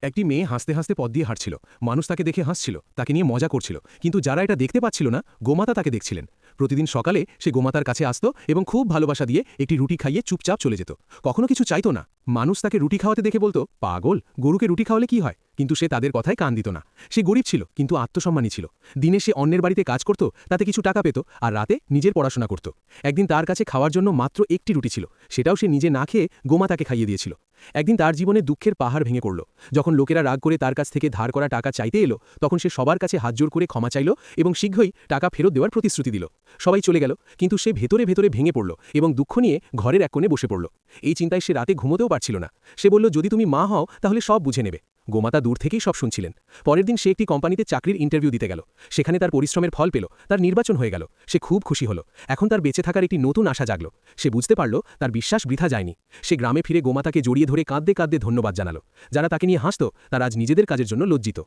একটি মেয়ে হাসতে হাসতে পথ দিয়ে হাঁটছিল। মানুষ তাকে দেখে হাসছিল, তাকে নিয়ে মজা করছিল, কিন্তু যারা এটা দেখতে পাচ্ছিল না, গোমাতা তাকে দেখছিলেন। প্রতিদিন সকালে সে গোমাতার কাছে আসত এবং খুব ভালোবাসা দিয়ে একটি রুটি খাইয়ে চুপচাপ চলে যেত। কখনো কিছু চাইতো না। মানুষ তাকে রুটি খাওয়াতে দেখে বলতো, পাগল, গরুকে রুটি খাওয়ালে কি হয়? কিন্তু সে তাদের কথায় কান দিত না। সে গরিব ছিল, কিন্তু আত্মসম্মানী ছিল। দিনে সে অন্যের বাড়িতে কাজ করত, তাতে কিছু টাকা পেত, আর রাতে নিজের পড়াশোনা করত। একদিন তার কাছে খাওয়ার জন্য মাত্র একটি রুটি ছিল, সেটাও সে নিজে না খেয়ে গোমাতাকে খাইয়ে দিয়েছিল। একদিন তার জীবনে দুঃখের পাহাড় ভেঙে পড়ল। যখন লোকেরা রাগ করে তার কাছ থেকে ধার করা টাকা চাইতে এলো, তখন সে সবার কাছে হাতজোড় করে ক্ষমা চাইল এবং শীঘ্রই টাকা ফেরত দেওয়ার প্রতিশ্রুতি দিল। সবাই চলে গেল, কিন্তু সে ভেতরে ভেতরে ভেঙে পড়ল এবং দুঃখ নিয়ে ঘরের এক কোণে বসে পড়ল। এই চিন্তায় সে রাতে ঘুমোতেও পারছিল না। সে বলল, যদি তুমি মা হও তাহলে সব বুঝে নেবে। গোমাতা দূর থেকেই সব শুনছিলেন। পরের দিন সে একটি কোম্পানিতে চাকরির ইন্টারভিউ দিতে গেল। সেখানে তার পরিশ্রমের ফল পেল, তার নির্বাচন হয়ে গেল। সে খুব খুশি হল। এখন তার বেঁচে থাকার একটি নতুন আশা জাগল। সে বুঝতে পারল তার বিশ্বাস বৃথা যায়নি। সে গ্রামে ফিরে গোমাতাকে জড়িয়ে ধরে কাঁদতে কাঁদতে ধন্যবাদ জানালো। যারা তাকে নিয়ে হাসত, তারা আজ নিজেদের কাজের জন্য লজ্জিত।